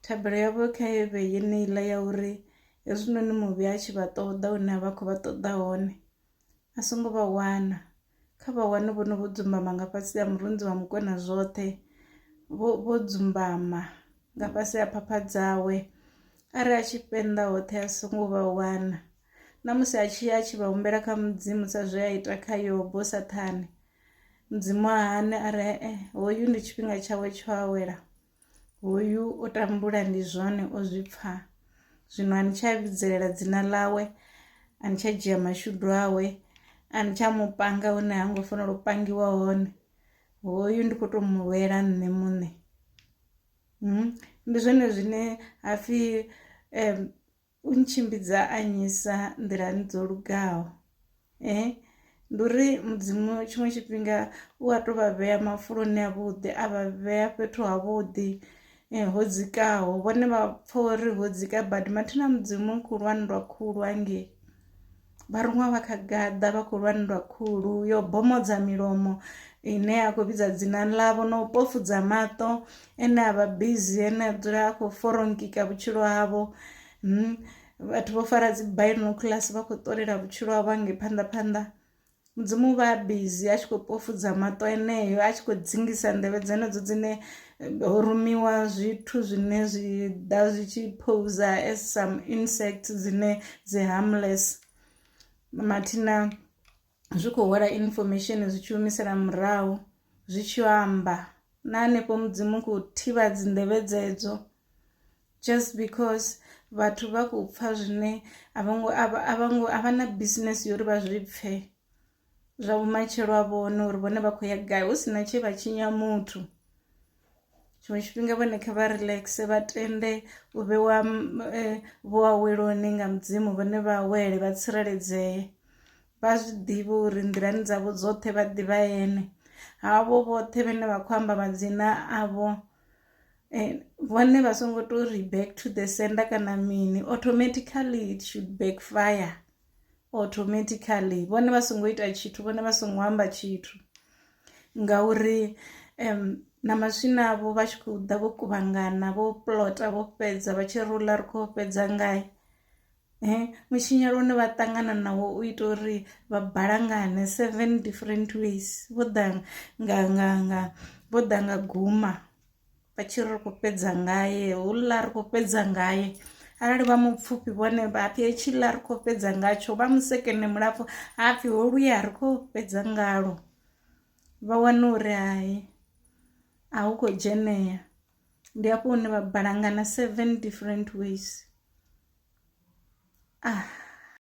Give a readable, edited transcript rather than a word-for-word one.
thabelo yavho kha ivhe yeneiḽa ya uri hezwinoni muvhi a tshi vha ṱoḓa hune vha khou vha ṱoḓa hone a songo vha wana, kha vha wane vhone vho dzumbama nga fhasi ha murunzi wa mukona zwoṱhe vho dzumbama nga fhasi ha phapha dzawe, arali a tshi penda hoṱhe a songo vha wana na musi a tshi vha humbela kha mudzimu sa zwe a ita kha Yobo Saṱhane, mudzimu a hane ari hoyu ndi tshifhinga tshawe tsho awela, hoyu o tambula ndi zwone o zwi pfha, zwino ani tsha vhidzelela dzina ḽawe, ani tsha dzhia mashudu awe, ani tsha mupanga hune ha ngo fanela u pangiwa hone, hoyu ndi kho to mu lwela nṋe muṋe. Ndi zwone zwine hapfhi u ntshimbidza a nnyisa nḓilani dzo lugaho, ndi uri mudzimu tshiṅwe tshifhinga u a to vha vhea mafuloni a vhuḓi, a vha vhea fhethu ha vhuḓi ho dzikaho, vhone vha pfha uri ho dzika badi mathina mudzimu khou lwa nndwa khulu hangei, vharuṅwa vha kha gaḓa vha khou lwa nndwa khulu yo bomodza milomo ine a khou vhidza dzina ḽavho na u pofudza maṱo ene a vha busy ene a dzula a khou foronkika vhutshilo havho. Vhathu vho fara dzi binoculars vha khou ṱolela vhutshilo havho hangei phanḓa phanḓa, mudzimu vha a busy a tshi khou pofudza maṱo eneyo, a tshi khou dzingisa nḓevhe dzenedzo dzine ho rumiwa zwithu zwine zwi ḓa zwi tshi posa as some insects dzine dzi harmless, mathina zwi khou hwala information zwi tshi humisela murahu zwi tshi amba na hanefho mudzimu khou thivha dzi nḓevhe dzedzo just because vhathu vha khou pfha zwine a vha na business yori vha zwi pfhe zwa vhumatshelo ha vhone uri vhone vha khou ya gai hu sina tshe vha tshinya muthu. Tshiṅwe tshifhinga vhone kha vha relax vha tende u vhewa vho aweloni nga mudzimu, vhone vha awele vha tsireledzee, vha zwi ḓivhe uri nḓilani dzavho dzoṱhe vha ḓivha ene, havho vhoṱhe vhane vha khou amba madzina avho vhone vha songo to ri back to the sender kana mini, automatically it should backfire automatically, vhone vha songo ita tshithu, vhone vha songo amba tshithu ngauri na maswina avho vha tshi khou ḓa vho kuvhangana vho plota vho fhedza vha tshi ri uḽa ri khou fhedza ngae, mushinyalo une vha ṱangana nawo u ita uri vha balangane 7 different ways, vho ḓa nga guma vha tshi ri khou fhedza ngaye, uḽa ri khou fhedza ngaye, arali vha mupfhufhi vhone vha pfhi hetshila ri khou fhedza ngatsho, vha musekene mulapfhu hapfhi holuya ri khou fhedza ngalo, vha wana uri hai a hu khou dzheneya, ndi hafho hune vha balangana 7 different ways.